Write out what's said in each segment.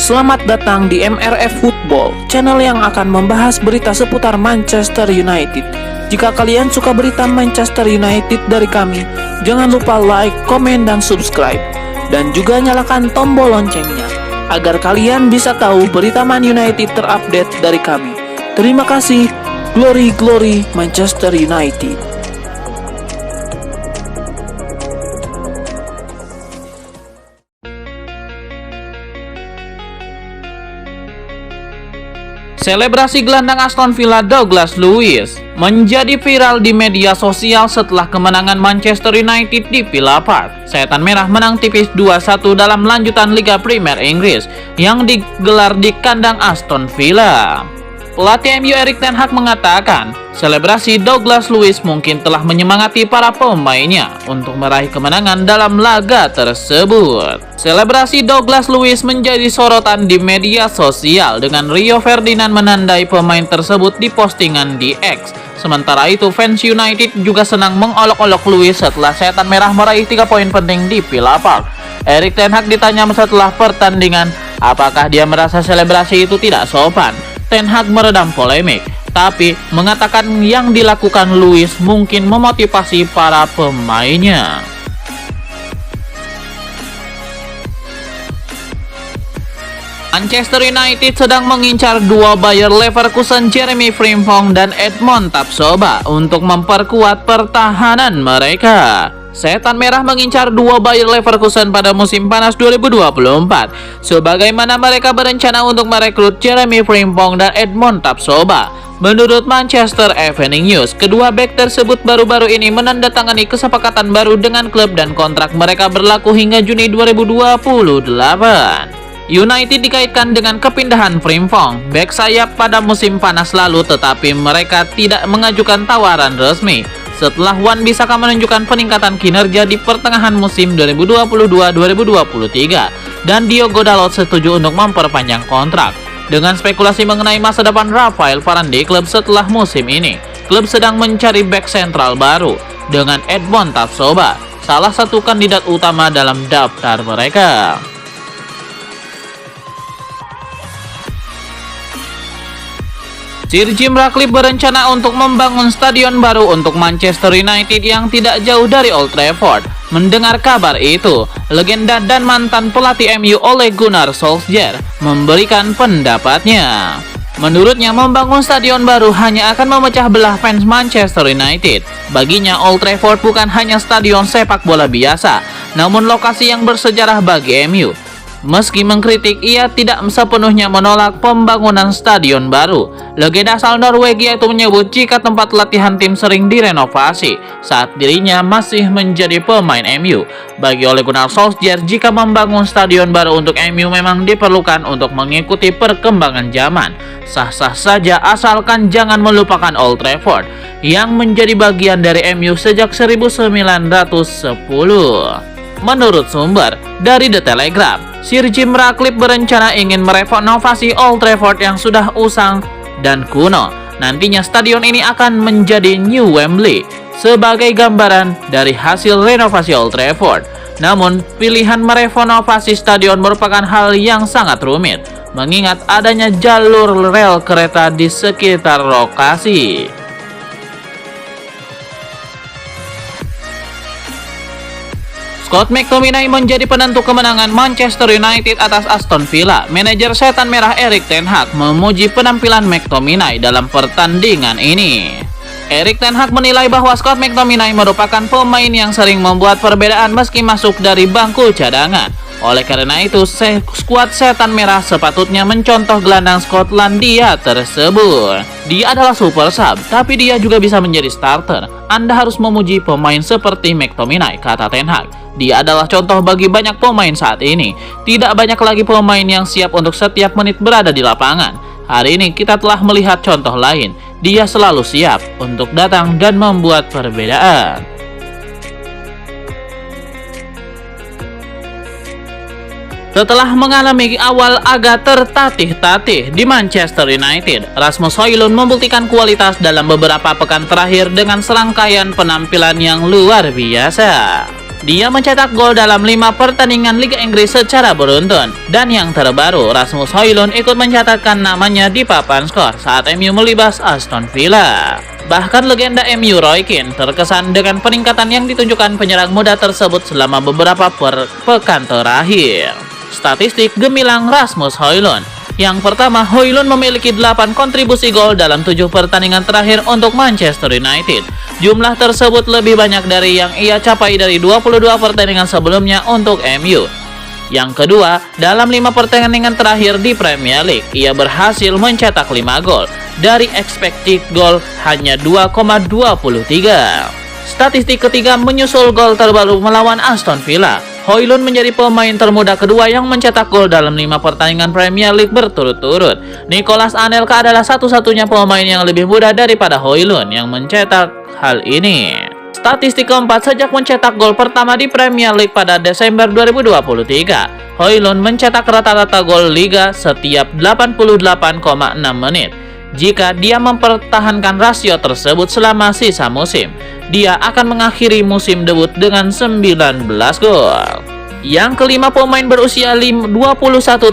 Selamat datang di MRF Football, channel yang akan membahas berita seputar Manchester United. Jika kalian suka berita Manchester United dari kami, jangan lupa like, komen, dan subscribe. Dan juga nyalakan tombol loncengnya, agar kalian bisa tahu berita Man United terupdate dari kami. Terima kasih, Glory Glory Manchester United. Selebrasi gelandang Aston Villa Douglas Luiz menjadi viral di media sosial setelah kemenangan Manchester United di Villa Park. Setan Merah menang tipis 2-1 dalam lanjutan Liga Premier Inggris yang digelar di kandang Aston Villa. Pelatih MU Erik ten Hag mengatakan, selebrasi Douglas Luiz mungkin telah menyemangati para pemainnya untuk meraih kemenangan dalam laga tersebut. Selebrasi Douglas Luiz menjadi sorotan di media sosial dengan Rio Ferdinand menandai pemain tersebut di postingan di X. Sementara itu, fans United juga senang mengolok-olok Luiz setelah Setan Merah meraih 3 poin penting di Villa Park. Erik ten Hag ditanya setelah pertandingan, apakah dia merasa selebrasi itu tidak sopan. Ten Hag meredam polemik, tapi mengatakan yang dilakukan Luiz mungkin memotivasi para pemainnya. Manchester United sedang mengincar dua Bayer Leverkusen, Jeremy Frimpong dan Edmond Tapsoba untuk memperkuat pertahanan mereka. Setan Merah mengincar dua Bayer Leverkusen pada musim panas 2024, sebagaimana mereka berencana untuk merekrut Jeremy Frimpong dan Edmond Tapsoba. Menurut Manchester Evening News, kedua bek tersebut baru-baru ini menandatangani kesepakatan baru dengan klub dan kontrak mereka berlaku hingga Juni 2028. United dikaitkan dengan kepindahan Frimpong, bek sayap pada musim panas lalu, tetapi mereka tidak mengajukan tawaran resmi. Setelah Wan-Bissaka menunjukkan peningkatan kinerja di pertengahan musim 2022-2023 dan Diogo Dalot setuju untuk memperpanjang kontrak. Dengan spekulasi mengenai masa depan Rafael Varane di klub setelah musim ini, klub sedang mencari bek sentral baru dengan Edmond Tapsoba, salah satu kandidat utama dalam daftar mereka. Sir Jim Ratcliffe berencana untuk membangun stadion baru untuk Manchester United yang tidak jauh dari Old Trafford. Mendengar kabar itu, legenda dan mantan pelatih MU Ole Gunnar Solskjaer memberikan pendapatnya. Menurutnya, membangun stadion baru hanya akan memecah belah fans Manchester United. Baginya, Old Trafford bukan hanya stadion sepak bola biasa, namun lokasi yang bersejarah bagi MU. Meski mengkritik, ia tidak sepenuhnya menolak pembangunan stadion baru. Legenda asal Norwegia itu menyebut jika tempat latihan tim sering direnovasi saat dirinya masih menjadi pemain MU. Bagi Ole Gunnar Solskjaer, jika membangun stadion baru untuk MU memang diperlukan untuk mengikuti perkembangan zaman. Sah-sah saja asalkan jangan melupakan Old Trafford yang menjadi bagian dari MU sejak 1910. Menurut sumber dari The Telegraph, Sir Jim Ratcliffe berencana ingin merenovasi Old Trafford yang sudah usang dan kuno. Nantinya stadion ini akan menjadi New Wembley sebagai gambaran dari hasil renovasi Old Trafford. Namun, pilihan merenovasi stadion merupakan hal yang sangat rumit, mengingat adanya jalur rel kereta di sekitar lokasi. Scott McTominay menjadi penentu kemenangan Manchester United atas Aston Villa. Manajer Setan Merah Erik ten Hag memuji penampilan McTominay dalam pertandingan ini. Erik ten Hag menilai bahwa Scott McTominay merupakan pemain yang sering membuat perbedaan meski masuk dari bangku cadangan. Oleh karena itu, skuad Setan Merah sepatutnya mencontoh gelandang Skotlandia tersebut. Dia adalah super sub, tapi dia juga bisa menjadi starter. Anda harus memuji pemain seperti McTominay, kata ten Hag. Dia adalah contoh bagi banyak pemain saat ini. Tidak banyak lagi pemain yang siap untuk setiap menit berada di lapangan. Hari ini kita telah melihat contoh lain. Dia selalu siap untuk datang dan membuat perbedaan. Setelah mengalami awal agak tertatih-tatih di Manchester United, Rasmus Højlund membuktikan kualitas dalam beberapa pekan terakhir dengan serangkaian penampilan yang luar biasa. Dia mencetak gol dalam 5 pertandingan Liga Inggris secara beruntun. Dan yang terbaru, Rasmus Højlund ikut mencatatkan namanya di papan skor saat MU melibas Aston Villa. Bahkan legenda MU Roy Keane terkesan dengan peningkatan yang ditunjukkan penyerang muda tersebut selama beberapa pekan terakhir. Statistik gemilang Rasmus Højlund. Yang pertama, Højlund memiliki 8 kontribusi gol dalam 7 pertandingan terakhir untuk Manchester United. Jumlah tersebut lebih banyak dari yang ia capai dari 22 pertandingan sebelumnya untuk MU. Yang kedua, dalam 5 pertandingan terakhir di Premier League, ia berhasil mencetak 5 gol. Dari expected goal hanya 2,23. Statistik ketiga menyusul gol terbaru melawan Aston Villa. Højlund menjadi pemain termuda kedua yang mencetak gol dalam 5 pertandingan Premier League berturut-turut. Nicolas Anelka adalah satu-satunya pemain yang lebih muda daripada Højlund yang mencetak hal ini. Statistik keempat, sejak mencetak gol pertama di Premier League pada Desember 2023, Højlund mencetak rata-rata gol Liga setiap 88,6 menit. Jika dia mempertahankan rasio tersebut selama sisa musim, dia akan mengakhiri musim debut dengan 19 gol. Yang kelima, pemain berusia 21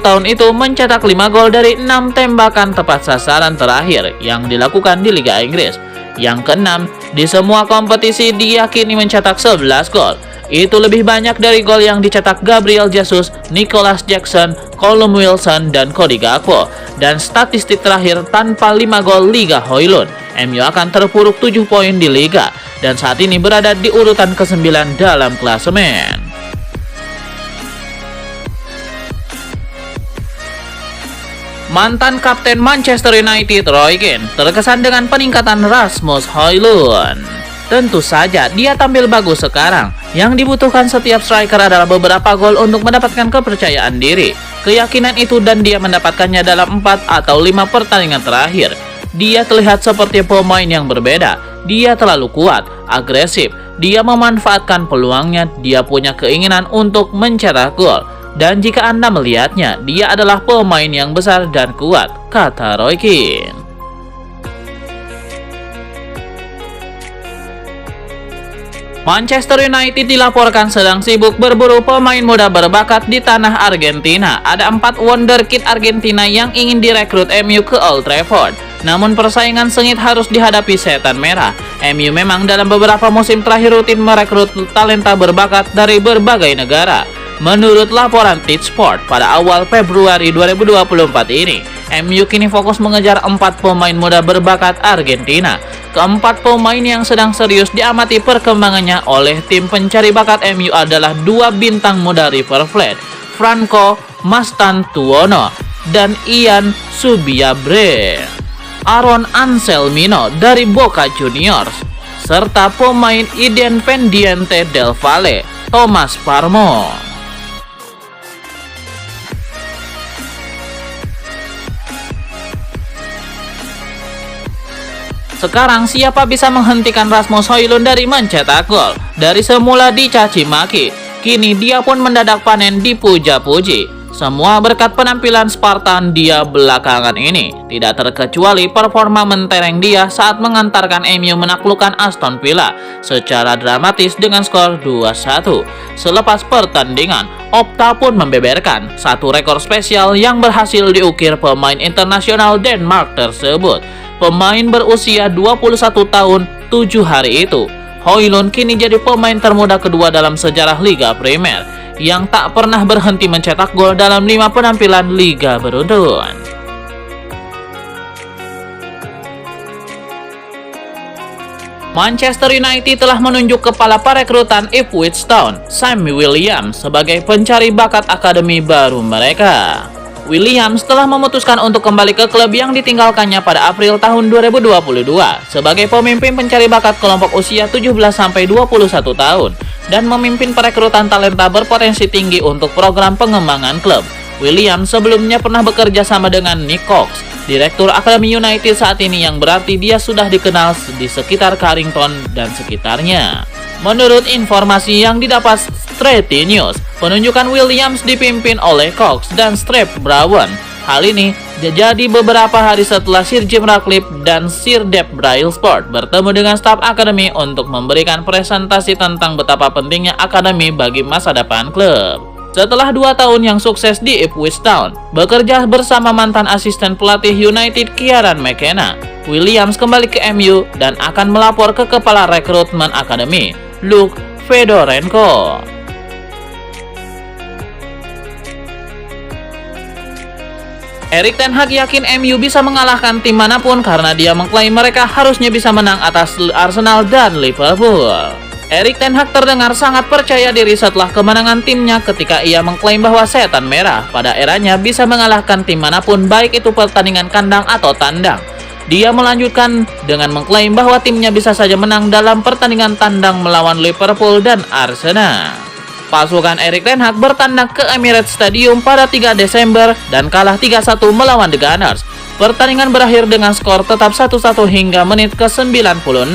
tahun itu mencetak 5 gol dari 6 tembakan tepat sasaran terakhir yang dilakukan di Liga Inggris. Yang keenam, di semua kompetisi dia kini mencetak 11 gol. Itu lebih banyak dari gol yang dicetak Gabriel Jesus, Nicolas Jackson, Callum Wilson, dan Cody Gakpo. Dan statistik terakhir, tanpa 5 gol Liga Højlund, MU akan terpuruk 7 poin di Liga dan saat ini berada di urutan ke-9 dalam klasemen. Mantan kapten Manchester United Roy Keane terkesan dengan peningkatan Rasmus Højlund. Tentu saja dia tampil bagus sekarang. Yang dibutuhkan setiap striker adalah beberapa gol untuk mendapatkan kepercayaan diri. Keyakinan itu dan dia mendapatkannya dalam 4 atau 5 pertandingan terakhir. Dia terlihat seperti pemain yang berbeda. Dia terlalu kuat, agresif. Dia memanfaatkan peluangnya. Dia punya keinginan untuk mencetak gol. Dan jika Anda melihatnya, dia adalah pemain yang besar dan kuat, kata Roy Keane. Manchester United dilaporkan sedang sibuk berburu pemain muda berbakat di tanah Argentina. Ada 4 wonderkid Argentina yang ingin direkrut MU ke Old Trafford. Namun persaingan sengit harus dihadapi setan merah. MU memang dalam beberapa musim terakhir rutin merekrut talenta berbakat dari berbagai negara. Menurut laporan Tidsport, pada awal Februari 2024 ini, MU kini fokus mengejar 4 pemain muda berbakat Argentina. Keempat pemain yang sedang serius diamati perkembangannya oleh tim pencari bakat MU adalah 2 bintang muda River Plate, Franco Mastantuono dan Ian Subiabre, Aaron Anselmino dari Boca Juniors, serta pemain Independiente del Valle, Thomas Parmo. Sekarang siapa bisa menghentikan Rasmus Højlund dari mencetak gol? Dari semula dicaci maki, kini dia pun mendadak panen dipuja-puji. Semua berkat penampilan Spartan dia belakangan ini. Tidak terkecuali performa mentereng dia saat mengantarkan MU menaklukkan Aston Villa secara dramatis dengan skor 2-1. Selepas pertandingan, Opta pun membeberkan satu rekor spesial yang berhasil diukir pemain internasional Denmark tersebut. Pemain berusia 21 tahun 7 hari itu, Højlund kini jadi pemain termuda kedua dalam sejarah Liga Premier yang tak pernah berhenti mencetak gol dalam 5 penampilan Liga beruntun. Manchester United telah menunjuk kepala perekrutan Ipswich Town, Sammy Williams, sebagai pencari bakat akademi baru mereka. Williams telah memutuskan untuk kembali ke klub yang ditinggalkannya pada April tahun 2022 sebagai pemimpin pencari bakat kelompok usia 17-21 tahun dan memimpin perekrutan talenta berpotensi tinggi untuk program pengembangan klub. Williams sebelumnya pernah bekerja sama dengan Nick Cox, direktur Akademi United saat ini, yang berarti dia sudah dikenal di sekitar Carrington dan sekitarnya. Menurut informasi yang didapat Straight News, penunjukan Williams dipimpin oleh Cox dan Strep Brown Hal ini jadi beberapa hari setelah Sir Jim Ratcliffe dan Sir Dave Brailsford bertemu dengan staf akademi untuk memberikan presentasi tentang betapa pentingnya akademi bagi masa depan klub. Setelah 2 tahun yang sukses di Ipswich Town, bekerja bersama mantan asisten pelatih United Kieran McKenna, Williams kembali ke MU dan akan melapor ke kepala rekrutmen akademi, Luke Fedorenko. Erik ten Hag yakin MU bisa mengalahkan tim manapun karena dia mengklaim mereka harusnya bisa menang atas Arsenal dan Liverpool. Erik ten Hag terdengar sangat percaya diri setelah kemenangan timnya ketika ia mengklaim bahwa Setan Merah pada eranya bisa mengalahkan tim manapun baik itu pertandingan kandang atau tandang. Dia melanjutkan dengan mengklaim bahwa timnya bisa saja menang dalam pertandingan tandang melawan Liverpool dan Arsenal. Pasukan Erik ten Hag bertandang ke Emirates Stadium pada 3 Desember dan kalah 3-1 melawan The Gunners. Pertandingan berakhir dengan skor tetap 1-1 hingga menit ke-96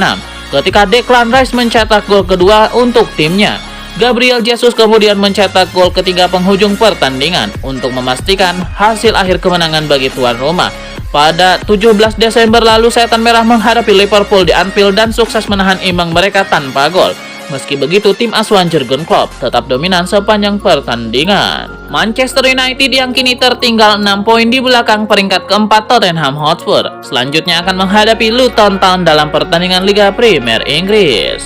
ketika Declan Rice mencetak gol kedua untuk timnya. Gabriel Jesus kemudian mencetak gol ketiga penghujung pertandingan untuk memastikan hasil akhir kemenangan bagi tuan rumah. Pada 17 Desember lalu, Setan Merah menghadapi Liverpool di Anfield dan sukses menahan imbang mereka tanpa gol. Meski begitu, tim asuhan Jurgen Klopp tetap dominan sepanjang pertandingan. Manchester United yang kini tertinggal 6 poin di belakang peringkat keempat Tottenham Hotspur selanjutnya akan menghadapi Luton Town dalam pertandingan Liga Premier Inggris.